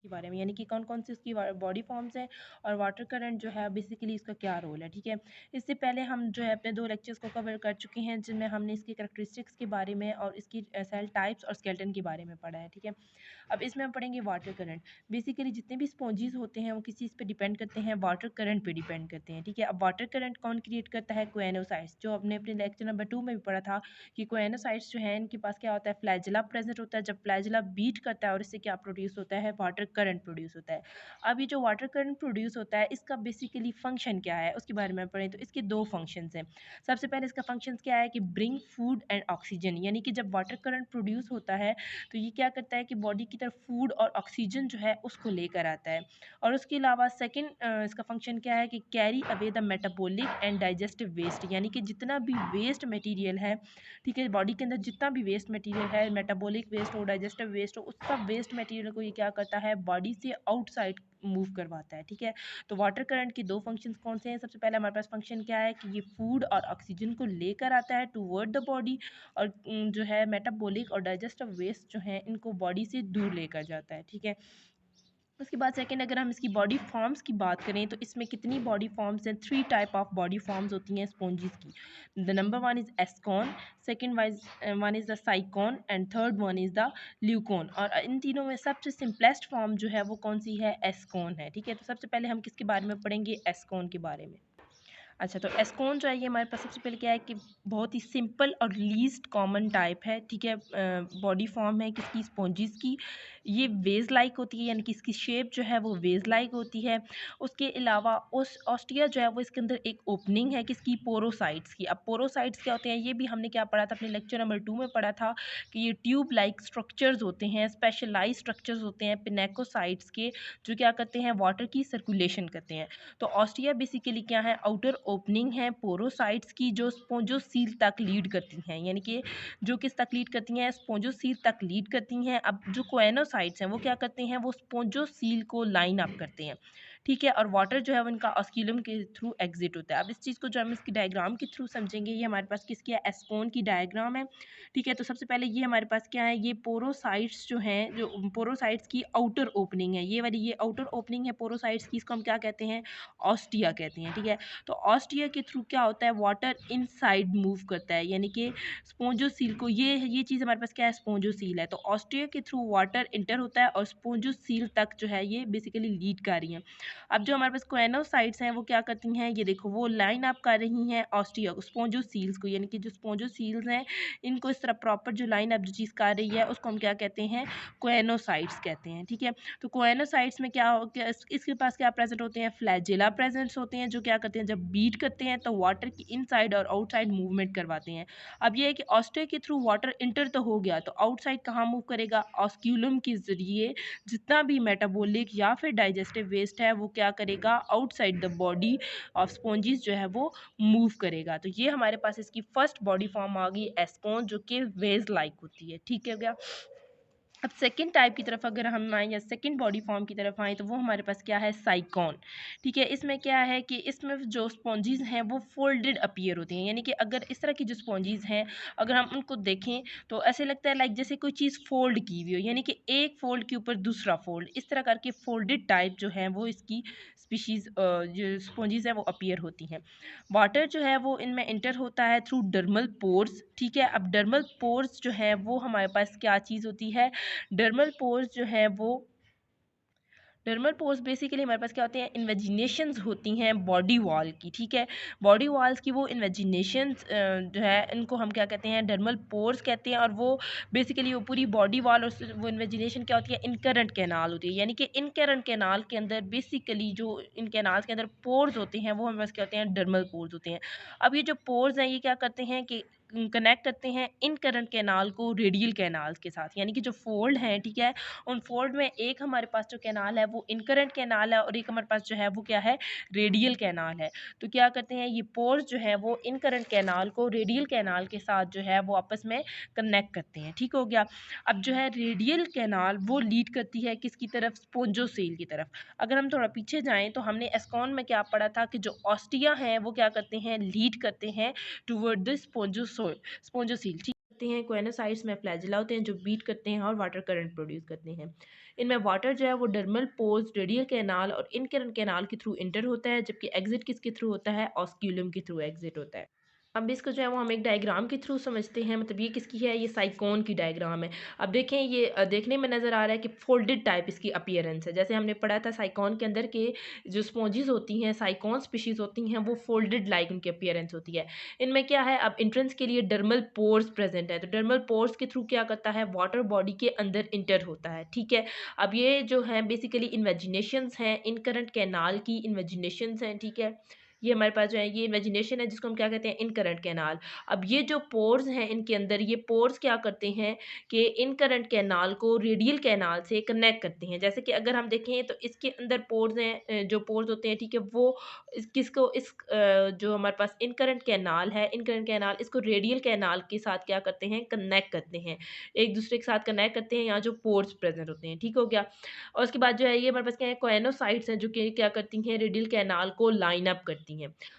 के बारे में, यानी कि कौन कौन सी उसकी बॉडी फॉर्म्स हैं और वाटर करंट जो है बेसिकली इसका क्या रोल है। ठीक है, इससे पहले हम जो है अपने 2 लेक्चर्स को कवर कर चुके हैं जिनमें हमने इसकी कैरेक्टरिस्टिक्स के बारे में और इसकी सेल टाइप्स और स्केलेटन के बारे में पढ़ा है। ठीक है, अब इसमें हम पढ़ेंगे वाटर करंट। बेसिकली जितने भी स्पॉन्जीज होते हैं वो किस चीज़ पे डिपेंड करते हैं, वाटर करंट पे डिपेंड करते हैं। ठीक है, अब वाटर करंट कौन क्रिएट करता है, कोएनोसाइट्स, जो हमने अपने लेक्चर नंबर 2 में भी पढ़ा था कि कोएनोसाइट्स जो है इनके पास क्या होता है, फ्लैजेला प्रेजेंट होता है। जब फ्लैजेला बीट करता है और इससे क्या प्रोड्यूस होता है, वाटर करंट प्रोड्यूस होता है। अब ये जो वाटर करंट प्रोड्यूस होता है इसका बेसिकली फंक्शन क्या है उसके बारे में पढ़ें तो इसके 2 फंक्शंस हैं। सबसे पहले इसका फंक्शन क्या है कि ब्रिंग फूड एंड ऑक्सीजन, यानी कि जब वाटर करंट प्रोड्यूस होता है तो ये क्या करता है कि बॉडी की तरफ फूड और ऑक्सीजन जो है उसको लेकर आता है। और उसके अलावा सेकंड इसका फंक्शन क्या है कि carry away the metabolic and digestive waste, यानी कि जितना भी वेस्ट मटेरियल है, ठीक है, बॉडी के अंदर जितना भी वेस्ट मटेरियल है, मेटाबॉलिक वेस्ट हो, डाइजेस्टिव वेस्ट हो, उस सब वेस्ट मटेरियल को ये क्या करता है, बॉडी से आउटसाइड मूव करवाता है। ठीक है, तो वाटर करंट के 2 फंक्शंस कौन से हैं, सबसे पहले हमारे पास फंक्शन क्या है कि ये फूड और ऑक्सीजन को लेकर आता है टूवर्ड द बॉडी, और जो है मेटाबॉलिक और डाइजेस्टिव वेस्ट जो है इनको बॉडी से दूर लेकर जाता है। ठीक है, उसके बाद सेकंड अगर हम इसकी बॉडी फॉर्म्स की बात करें तो इसमें कितनी बॉडी फॉर्म्स हैं, 3 टाइप ऑफ बॉडी फॉर्म्स होती हैं स्पॉन्जीज की। The number 1 is ascon, second one is the sycon and third one is the leucon. और इन तीनों में सबसे सिंपलेस्ट फॉर्म जो है वो कौन सी है, एस्कॉन है। ठीक है, तो सबसे पहले हम किसके बारे में पढ़ेंगे, एस्कॉन के बारे में। अच्छा, तो एस्कोन जो है ये हमारे पास सबसे पहले क्या है कि बहुत ही सिंपल और लीस्ट कॉमन टाइप है। ठीक है, बॉडी फॉर्म है किसकी, स्पॉन्जीज की। ये वेज लाइक होती है, यानी कि इसकी शेप जो है वो वेज लाइक होती है। उसके अलावा उस ऑस्टिया जो है वो इसके अंदर एक ओपनिंग है किसकी, पोरोसाइट्स की। अब पोरोसाइट्स क्या होते हैं ये भी हमने क्या पढ़ा था अपने लेक्चर नंबर 2 में पढ़ा था कि ये ट्यूब लाइक स्ट्रक्चर्स होते हैं, स्पेशलाइज स्ट्रक्चर्स होते हैं पिनेकोसाइट्स के, जो क्या करते हैं, वाटर की सर्कुलेशन करते हैं। तो ऑस्टिया बेसिकली क्या है, आउटर ओपनिंग है पोरोसाइट्स की जो स्पोंजोसील तक लीड करती हैं, यानी कि जो किस तक लीड करती हैं, स्पोंजोसील तक लीड करती हैं। अब जो कोएनोसाइट्स हैं वो क्या करते हैं, वो स्पोंजोसील को लाइन अप करते हैं। ठीक है, और वाटर जो है वो इनका ऑस्क्यूलम के थ्रू एग्जिट होता है। अब इस चीज़ को जो हम इसकी डायग्राम के थ्रू समझेंगे, ये हमारे पास किसकी है, एस्कोन की डायग्राम है। ठीक है, तो सबसे पहले ये हमारे पास क्या है, ये पोरोसाइट्स जो हैं, जो पोरोसाइट्स की आउटर ओपनिंग है, ये वाली ये आउटर ओपनिंग है पोरोसाइट्स की, इसको हम क्या कहते हैं, ऑस्टिया कहते हैं। ठीक है, तो ऑस्टिया के थ्रू क्या होता है, वाटर इनसाइड मूव करता है, यानी कि स्पोंजोसील को, ये चीज़ हमारे पास क्या है, स्पोंजोसील है। तो ऑस्टिया के थ्रू वाटर इंटर होता है और स्पोंजोसील तक जो है ये बेसिकली लीड कर रही हैं। अब जो हमारे पास कोएनोसाइट्स हैं वो क्या करती हैं, ये देखो वो लाइन अप कर रही हैं ऑस्टिया को, स्पोंजोसील्स को, यानी कि जो स्पोंजोसील्स हैं इनको इस तरह प्रॉपर जो लाइन अप जो चीज़ कर रही है उसको हम क्या कहते हैं, कोएनोसाइट्स कहते हैं। ठीक है, तो कोएनोसाइट्स में क्या इसके पास क्या प्रेजेंट होते हैं, फ्लैजेला प्रेजेंट्स होते हैं, जो क्या करते हैं, जब बीट करते हैं तो वाटर की इनसाइड और आउटसाइड मूवमेंट करवाते हैं। अब ये है कि ऑस्टिया के थ्रू वाटर इंटर तो हो गया, तो आउटसाइड कहाँ मूव करेगा, ऑस्क्यूलम के जरिए जितना भी मेटाबॉलिक या फिर डाइजेस्टिव वेस्ट है वो क्या करेगा, आउटसाइड द बॉडी ऑफ स्पॉन्जीज जो है वो मूव करेगा। तो ये हमारे पास इसकी फर्स्ट बॉडी फॉर्म आ गई एस्कोन, जो कि वेज लाइक होती है। ठीक है गया, अब सेकंड टाइप की तरफ अगर हम आएँ या सेकंड बॉडी फॉर्म की तरफ आएँ तो वो हमारे पास क्या है, साइकॉन। ठीक है, इसमें क्या है कि इसमें जो स्पॉन्जीज हैं वो फोल्डेड अपीयर होती हैं, यानी कि अगर इस तरह की जो स्पॉन्जीज हैं अगर हम उनको देखें तो ऐसे लगता है लाइक जैसे कोई चीज़ फोल्ड की हुई हो, यानी कि एक फोल्ड के ऊपर दूसरा फोल्ड, इस तरह करके फोल्डेड टाइप जो है वो इसकी स्पीशीज़ जो स्पॉन्जीज है वो अपीयर होती हैं। वाटर जो है वो इनमें इंटर होता है थ्रू डर्मल पोर्स। ठीक है, अब डर्मल पोर्स जो है वो हमारे पास क्या चीज़ होती है, डर्मल पोर्स जो है वो, डर्मल पोर्स बेसिकली हमारे पास क्या होते हैं, इन्वेजिनेशंस होती हैं बॉडी वॉल की। ठीक है, बॉडी वॉल्स की वो इन्वेजिनेशंस जो है इनको हम क्या कहते हैं, डर्मल पोर्स कहते हैं। और वो बेसिकली वो पूरी बॉडी वॉल और वो इन्वेजिनेशन क्या होती है, इनकरेंट कैनाल होती है, यानी कि इनकरेंट कैनाल के अंदर बेसिकली जो इन कैनाल्स के अंदर पोर्स होते हैं वो हमारे पास क्या होते हैं, डर्मल पोर्स होते हैं। अब ये जो पोर्स हैं ये क्या करते हैं कि कनेक्ट करते हैं इन करंट कैनाल को रेडियल कैनाल के साथ, यानी कि जो फोल्ड हैं, ठीक है, उन फोल्ड में एक हमारे पास जो कैनाल है वो इनकरेंट कैनाल है और एक हमारे पास जो है वो क्या है, रेडियल कैनाल है। तो क्या करते हैं ये पोर्स जो है वो इनकरेंट कैनाल को रेडियल कैनाल के साथ जो है वो आपस में कनेक्ट करते हैं। ठीक हो गया, अब जो है रेडियल कैनाल वो लीड करती है किसकी तरफ, स्पोंजोसेल की तरफ। अगर हम थोड़ा पीछे जाएं तो हमने एस्कॉन में क्या पढ़ा था कि जो ऑस्टिया हैं वो क्या करते हैं, लीड करते हैं टूवर्ड द स्पोंजोसील। ठीक करते हैं, कोएनोसाइट्स में फ्लैजेला होते हैं जो बीट करते हैं और वाटर करंट प्रोड्यूस करते हैं। इनमें वाटर जो है वो डर्मल पोर्स, रेडियल कैनाल और इनकरेंट कैनाल के थ्रू इंटर होता है, जबकि एग्जिट किसके थ्रू होता है, ऑस्क्यूलम के थ्रू एग्जिट होता है। अब इसको जो है वो हम एक डायग्राम के थ्रू समझते हैं, मतलब ये किसकी है, ये साइकोन की डायग्राम है। अब देखें ये देखने में नज़र आ रहा है कि फोल्डेड टाइप इसकी अपीयरेंस है। जैसे हमने पढ़ा था साइकोन के अंदर के जो स्पॉन्जेस होती हैं, साइकोन स्पीशीज़ होती हैं, वो फोल्डेड लाइक उनकी अपीयरेंस होती है। इनमें क्या है, अब एंट्रेंस के लिए डर्मल पोर्स प्रेजेंट है, तो डर्मल पोर्स के थ्रू क्या करता है, वाटर बॉडी के अंदर इंटर होता है, ठीक है। अब ये जो है बेसिकली इन्वेजिनेशंस हैं, इनकरेंट कैनाल की इन्वेजिनेशंस हैं, ठीक है। ये हमारे पास जो है ये इमेजिनेशन है, जिसको हम क्या कहते हैं, इनकरेंट कैनाल। अब ये जो पोर्स हैं इनके अंदर, ये पोर्स क्या करते हैं कि इनकरेंट कैनाल को रेडियल कैनाल से कनेक्ट करते हैं। जैसे कि अगर हम देखें तो इसके अंदर पोर्स हैं, जो पोर्स होते हैं, ठीक है, वो किसको इस जो हमारे पास इनकरेंट कैनाल है, इनकरेंट कैनाल इसको रेडियल कैनाल के साथ क्या करते हैं, कनेक्ट करते हैं, एक दूसरे के साथ कनेक्ट करते हैं, यहाँ जो पोर्स प्रेजेंट होते हैं, ठीक हो गया। और उसके बाद जो है ये हमारे पास क्या है, कोएनोसाइट्स हैं, जो कि क्या करती हैं, रेडियल कैनाल को लाइन अप करती हैं।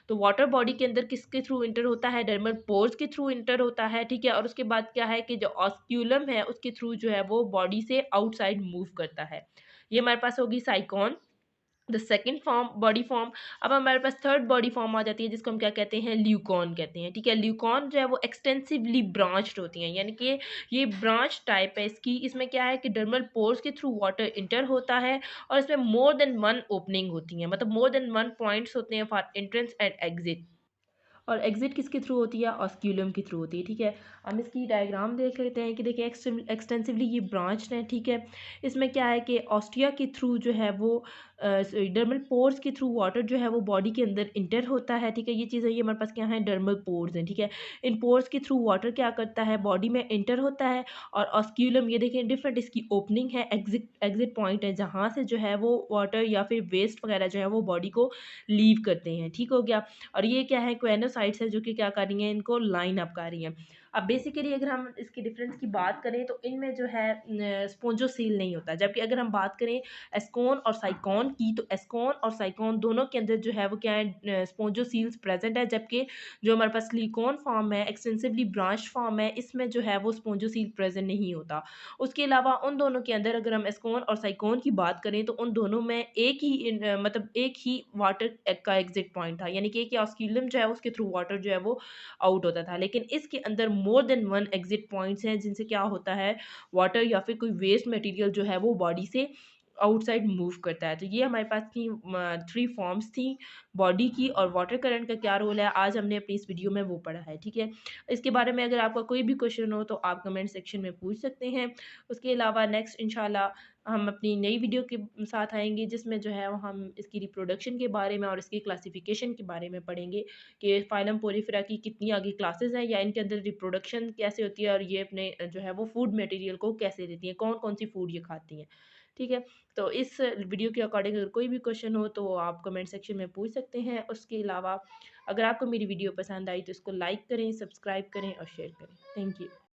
तो वाटर बॉडी के अंदर किसके थ्रू इंटर होता है, डर्मल पोर्स के थ्रू इंटर होता है, ठीक है। और उसके बाद क्या है कि जो ऑस्क्यूलम है उसके थ्रू जो है वो बॉडी से आउटसाइड मूव करता है। ये हमारे पास होगी साइकॉन, the second form, body form. अब हमारे पास थर्ड बॉडी फॉर्म आ जाती है, जिसको हम क्या कहते हैं, ल्यूकॉन कहते हैं, ठीक है। ल्यूकॉन जो है वो एक्सटेंसिवली ब्रांच्ड होती हैं, यानी कि ये ब्रांच टाइप है इसकी। इसमें क्या है कि डर्मल पोर्स के थ्रू वाटर इंटर होता है, और इसमें मोर देन वन ओपनिंग होती है, मतलब मोर देन वन पॉइंट्स होते हैं फॉर एंट्रेंस एंड एग्जिट। और एग्जिट किसके थ्रू होती है, ऑस्क्यूलम के थ्रू होती है, ठीक है। हम इसकी डायग्राम देख लेते हैं कि देखिए एक्सटेंसिवली ये ब्रांच है, ठीक है। इसमें क्या है कि ऑस्टिया के थ्रू जो है वो डर्मल पोर्स के थ्रू वाटर जो है वो बॉडी के अंदर इंटर होता है, ठीक है। ये चीज़ है, ये हमारे पास क्या है, डर्मल पोर्स हैं, ठीक है। इन पोर्स के थ्रू वाटर क्या करता है, बॉडी में इंटर होता है। और ऑस्क्यूलम ये देखें डिफरेंट इसकी ओपनिंग है, एग्जिट एग्जिट पॉइंट है, जहाँ से जो है वो वाटर या फिर वेस्ट वगैरह जो है वो बॉडी को लीव करते हैं, ठीक हो गया। और ये क्या है, क्वेनोसाइट्स है, जो कि क्या कर रही हैं, इनको लाइन अप कर रही हैं। अब बेसिकली अगर हम इसकी डिफरेंस की बात करें तो इनमें जो है स्पोंजोसील नहीं होता, जबकि अगर हम बात करें एस्कोन और साइकोन की, तो एस्कोन और साइकोन दोनों के अंदर जो है वो क्या है, स्पोंजोसील्स प्रेजेंट है। जबकि जो हमारे पास सिलिकॉन फॉर्म है, एक्सटेंसिवली ब्रांच फॉर्म है, इसमें जो है वो स्पोंजोसील प्रेजेंट नहीं होता। उसके अलावा उन दोनों के अंदर अगर हम एस्कोन और साइकोन की बात करें तो उन दोनों में एक ही मतलब एक ही वाटर का एग्जिट पॉइंट था, यानी कि एक ऑस्क्यूलम जो है उसके थ्रू वाटर जो है वो आउट होता था। लेकिन इसके अंदर more than one exit points हैं, जिनसे क्या होता है, वाटर या फिर कोई वेस्ट मटेरियल जो है वो बॉडी से आउटसाइड मूव करता है। तो ये हमारे पास थी थ्री फॉर्म्स थी बॉडी की, और वाटर करंट का क्या रोल है आज हमने अपनी इस वीडियो में वो पढ़ा है, ठीक है। इसके बारे में अगर आपका कोई भी क्वेश्चन हो तो आप कमेंट सेक्शन में पूछ सकते हैं। उसके अलावा नेक्स्ट इंशाल्लाह हम अपनी नई वीडियो के साथ आएंगे, जिसमें जो है वो हम इसकी रिप्रोडक्शन के बारे में और इसकी क्लासिफिकेशन के बारे में पढ़ेंगे कि फाइलम पोरिफेरा की कितनी आगे क्लासेस हैं, या इनके अंदर रिप्रोडक्शन कैसे होती है, और ये अपने जो है वो फूड मटेरियल को कैसे देती हैं, कौन कौन सी फूड ये खाती हैं, ठीक है। तो इस वीडियो के अकॉर्डिंग अगर कोई भी क्वेश्चन हो तो आप कमेंट सेक्शन में पूछ सकते हैं। उसके अलावा अगर आपको मेरी वीडियो पसंद आई तो इसको लाइक करें, सब्सक्राइब करें और शेयर करें। Thank you.